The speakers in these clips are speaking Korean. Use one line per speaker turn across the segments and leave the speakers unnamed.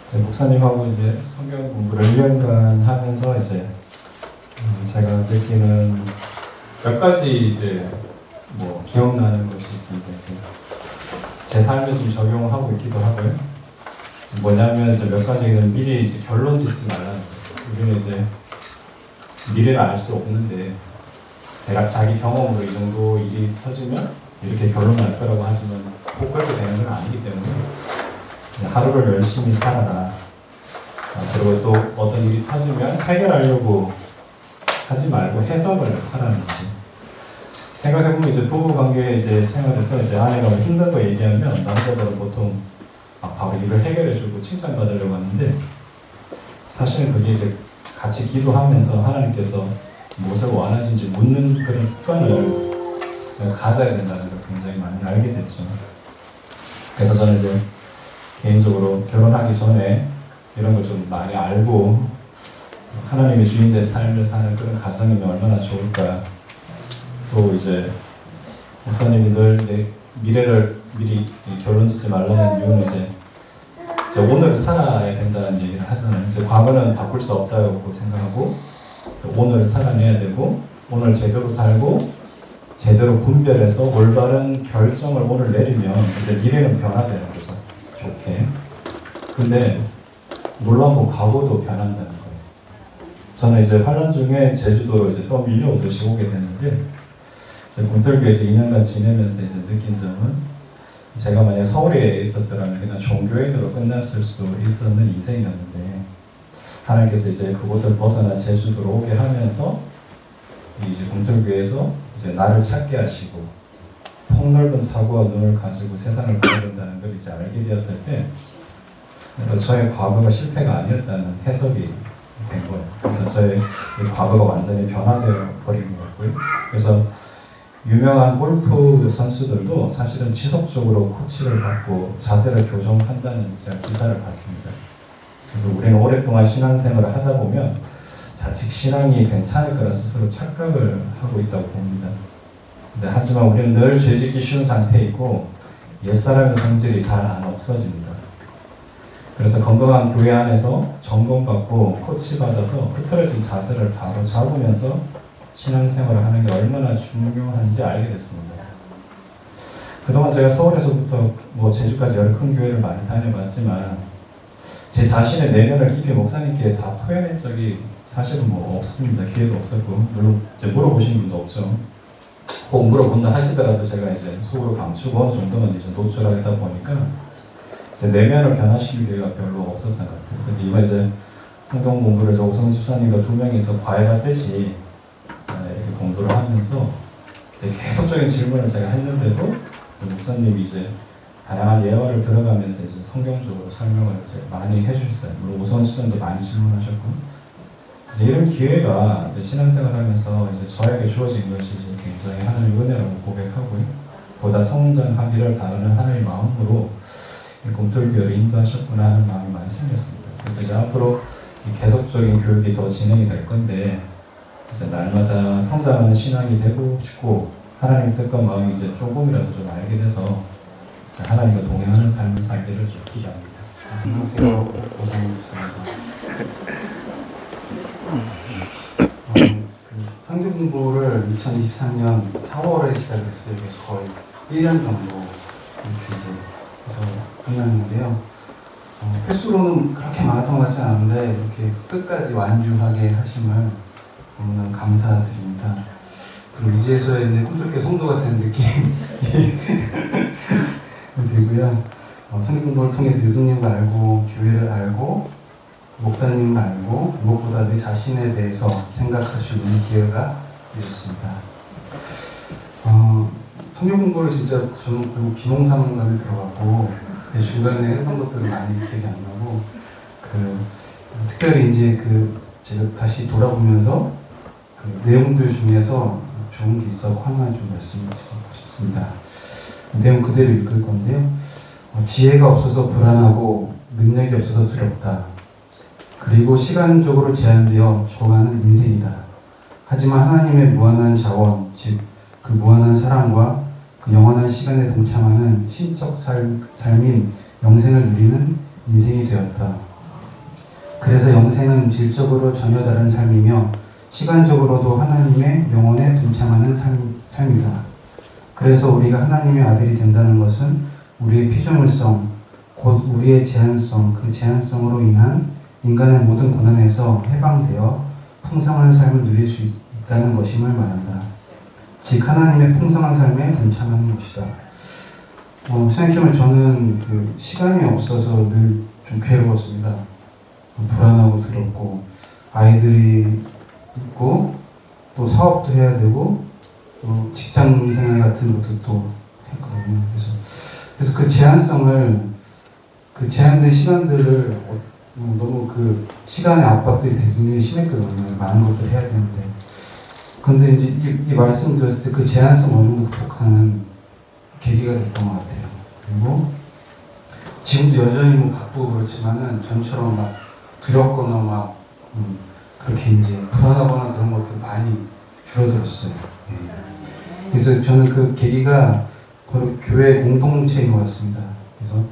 이제 목사님하고 이제 성경 공부를 1년간 하면서 이제 제가 느끼는 몇 가지 이제 뭐 기억나는 것이 있습니다. 이제 제 삶에 좀 적용하고 있기도 하고요. 뭐냐면 이제 몇 가지는 미리 이제 결론 짓지 말라는 거예요. 우리는 이제 미래를 알 수 없는데 대략 자기 경험으로 이 정도 일이 터지면 이렇게 결론 날 거라고 하지만 꼭 그렇게 되는 건 아니기 때문에 하루를 열심히 살아라. 그리고 또 어떤 일이 터지면 해결하려고 하지 말고 해석을 하라는 거지. 생각해보면 이제 부부관계 이제 생활에서 이제 아내가 힘든 거 얘기하면 남자들은 보통 바로 일을 해결해주고 칭찬받으려고 하는데 사실은 그게 이제 같이 기도하면서 하나님께서 무엇을 원하시는지 묻는 그런 습관을 가져야 된다는 걸 굉장히 많이 알게 됐죠. 그래서 저는 이제 개인적으로 결혼하기 전에 이런 걸 좀 많이 알고 하나님의 주인된 삶을 사는 그런 가정이면 얼마나 좋을까. 또 이제 목사님이 늘 이제 미래를 미리 결론 짓지 말라는 이유는 이제 오늘을 살아야 된다는 얘기를 하잖아요. 이제 과거는 바꿀 수 없다고 생각하고 오늘을 살아내야 되고 오늘 제대로 살고 제대로 분별해서 올바른 결정을 오늘 내리면 이제 미래는 변화되는 거죠. 좋게. 근데 놀라운 과거도 변한다는 거예요. 저는 이제 환란 중에 제주도로 이제 또 밀려오듯이 오게 됐는데 군털교에서 2년간 지내면서 이제 느낀 점은 제가 만약 서울에 있었더라면 그냥 종교인으로 끝났을 수도 있었는 인생이었는데 하나님께서 이제 그곳을 벗어나 제주도로 오게 하면서 이제 군털교에서 이제 나를 찾게 하시고 폭넓은 사고와 눈을 가지고 세상을 보야 된다는 걸 이제 알게 되었을 때 저의 과거가 실패가 아니었다는 해석이 된 거예요. 그래서 저의 과거가 완전히 변화되어 버린 것 같고요. 그래서 유명한 골프 선수들도 사실은 지속적으로 코치를 받고 자세를 교정한다는 제가 기사를 봤습니다. 그래서 우리는 오랫동안 신앙생활을 하다 보면 자칫 신앙이 괜찮을 거라 스스로 착각을 하고 있다고 봅니다. 근데 하지만 우리는 늘 죄짓기 쉬운 상태에 있고 옛사람의 성질이 잘 안 없어집니다. 그래서 건강한 교회 안에서 점검받고 코치받아서 흐트러진 자세를 바로 잡으면서 신앙생활을 하는 게 얼마나 중요한지 알게 됐습니다. 그동안 제가 서울에서부터 제주까지 여러 큰 교회를 많이 다녀봤지만 제 자신의 내면을 깊이 목사님께 다 표현한 적이 사실은 없습니다. 기회도 없었고 물론 이제 물어보신 분도 없죠. 꼭 물어본다 하시더라도 제가 이제 속으로 감추고 어느 정도는 이제 노출하다 보니까 제 내면을 변화시킬 기회가 별로 없었던 것 같아요. 근데 이번 이제 성경 공부를 오성 집사님과 두 명이서 과외받듯이 공부를 하면서 계속적인 질문을 제가 했는데도 목사님이 이제 다양한 예화를 들어가면서 이제 성경적으로 설명을 이제 많이 해주셨어요. 물론 오성 집사님도 많이 질문하셨고 이제 이런 기회가 이제 신앙생활하면서 이제 저에게 주어진 것이 이제 굉장히 하나님의 은혜라고 고백하고요. 보다 성장하기를 바라는 하나님의 마음으로 꿈틀교회를 인도하셨구나 하는 마음이 많이 생겼습니다. 그래서 이제 앞으로 계속적인 교육이 더 진행이 될 건데 이제 날마다 성장하는 신앙이 되고 싶고 하나님의 뜻과 마음이 이제 조금이라도 좀 알게 돼서 하나님과 동행하는 삶을 살기를 기도합니다. 안녕하세요. 고상입니다. 성경 공부를 2023년 4월에 시작했어요. 그래서 거의 1년 정도 그래서 끝났는데요. 횟수로는 그렇게 많았던 것 같지 않은데 이렇게 끝까지 완주하게 하심을 너무나 감사드립니다. 그리고 이제서야 이제 꿈틀교 성도 같은 느낌이 들고요. 성경 공부를 통해서 예수님을 알고 교회를 알고 목사님을 알고 무엇보다 내 자신에 대해서 생각할 수 있는 기회가 되었습니다. 성경 공부를 진짜 저는 그리고 비몽사몽간에 들어갔고 중간에 했던 것들은 많이 기억이 안 나고 특별히 이제 제가 다시 돌아보면서 내용들 중에서 좋은 게 있어 하나만 좀 말씀드리고 싶습니다. 내용 그대로 읽을 건데요. 지혜가 없어서 불안하고 능력이 없어서 두렵다. 그리고 시간적으로 제한되어 죽어가는 인생이다. 하지만 하나님의 무한한 자원, 즉 그 무한한 사랑과 그 영원한 시간에 동참하는 신적 삶인
영생을 누리는 인생이 되었다. 그래서 영생은 질적으로 전혀 다른 삶이며 시간적으로도 하나님의 영혼에 동참하는 삶이다. 그래서 우리가 하나님의 아들이 된다는 것은 우리의 피조물성, 곧 우리의 제한성, 그 제한성으로 인한 인간의 모든 고난에서 해방되어 풍성한 삶을 누릴 수 있다는 것임을 말한다. 즉 하나님의 풍성한 삶에 동참하는 것이다. 생각해보면 저는 그 시간이 없어서 늘 좀 괴로웠습니다. 불안하고 두렵고 아이들이 있고 또 사업도 해야 되고 또 직장 생활 같은 것도 또 했거든요. 그래서 그 제한성을 그 제한된 시간들을 너무 그 시간의 압박들이 되게 굉장히 심했거든요. 많은 것들 해야 되는데. 근데 이제 이 말씀 들었을 때 그 제한성 어느 정도 극복하는 계기가 됐던 것 같아요. 그리고 지금도 여전히 뭐 바쁘고 그렇지만은 전처럼 막 두렵거나 막 그렇게 이제 불안하거나 그런 것들 많이 줄어들었어요. 예. 그래서 저는 그 계기가 바로 교회 공동체인 것 같습니다. 그래서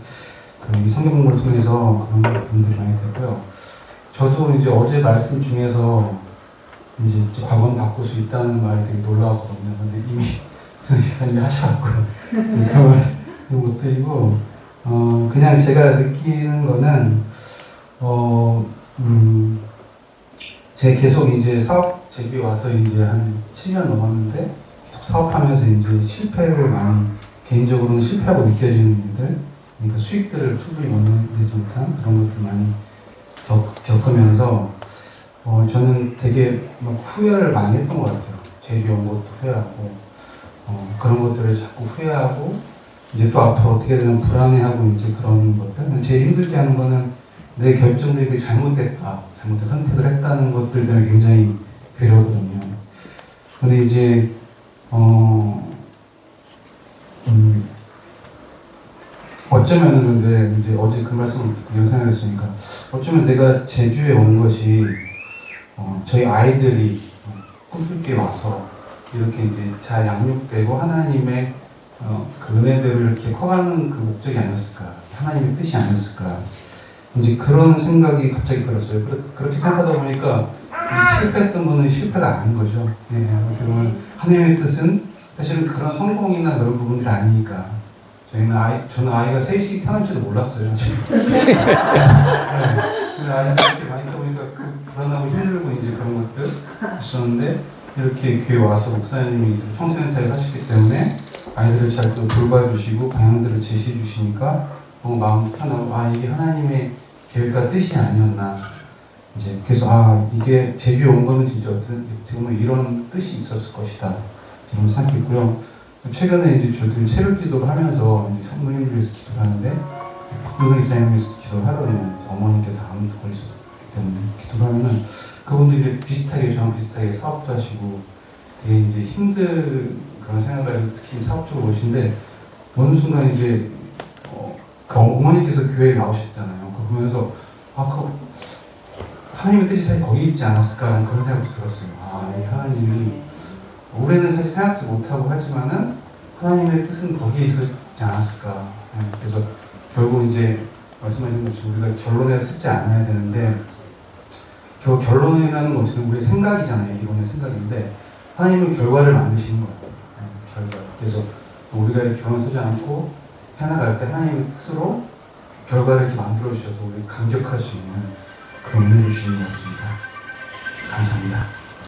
이 성경 공부를 통해서 그런 분들이 많이 됐고요. 저도 이제 어제 말씀 중에서 이제 학원 바꿀 수 있다는 말이 되게 놀라웠거든요. 근데 이미 무슨 시사님이 하셔갖고 그런 말을 못 드리고 그냥 제가 느끼는 거는 제가 계속 이제 사업 제기 와서 이제 한 7년 넘었는데 계속 사업하면서 이제 실패를 많이 개인적으로는 실패하고 느껴지는 일들, 그러니까 수익들을 충분히 얻지 못한 그런 것들 많이 겪으면서 저는 되게 막 후회를 많이 했던 것 같아요. 제기온 것도 후회하고 그런 것들을 자꾸 후회하고 이제 또 앞으로 어떻게 되면 불안해하고 이제 그런 것들. 제일 힘들게 하는 거는 내 결정들이 되게 잘못된 선택을 했다는 것들 때문에 굉장히 괴로웠거든요. 근데 이제 어쩌면은 근데 이제 어제 그 말씀을 듣고 이런 생각을 했으니까 어쩌면 내가 제주에 온 것이 저희 아이들이 꿈꾸게 와서 이렇게 이제 잘 양육되고 하나님의 그 은혜들을 이렇게 커가는 그 목적이 아니었을까, 하나님의 뜻이 아니었을까, 이제 그런 생각이 갑자기 들었어요. 그렇게 생각하다 보니까 실패했던 거는 실패가 아닌 거죠. 네, 어떻게 보면 하나님의 뜻은 사실은 그런 성공이나 그런 부분들이 아니니까. 저는 아이가 셋이 태어날지도 몰랐어요. 네. 아이가 이렇게 많이 있다 보니까 불안하고 힘들고 이제 그런 것들 있었는데 이렇게 교회 와서 목사님이 청소년 사역을 하시기 때문에 아이들을 잘 또 돌봐주시고 방향들을 제시해 주시니까 너무 마음 편하고 이게 하나님의 계획과 뜻이 아니었나. 이제 그래서 이게 제주에 온 거는 진짜 정말 이런 뜻이 있었을 것이다. 이런 생각했고요. 최근에 이제 저도 새벽 기도를 하면서 성도님들 위해서 기도를 하는데 박동성 이사님 위해서 기도를 하거든요. 어머니께서 암도 걸리셨기 때문에 기도를 하면은 그분도 이제 저랑 비슷하게 사업도 하시고 되게 이제 힘든 그런 생각을 특히 사업적으로 오신데 어느 순간 이제 그 어머니께서 교회에 나오셨잖아요. 그거 보면서 하나님의 뜻이 사실 거기 있지 않았을까라는 그런 생각도 들었어요. 이 하나님이 올해는 사실 생각지 못하고 하지만은 하나님의 뜻은 거기에 있었지 않았을까. 그래서 결국 이제 말씀하신 것처럼 우리가 결론에 쓰지 않아야 되는데 결론이라는 것은 우리의 생각이잖아요. 이번의 생각인데 하나님은 결과를 만드시는 것 같아요. 결과. 그래서 우리가 이렇게 결론 쓰지 않고 해나갈 때 하나님의 뜻으로 결과를 이렇게 만들어 주셔서 우리 감격할 수 있는 그런 은혜를 주시는 것 같습니다.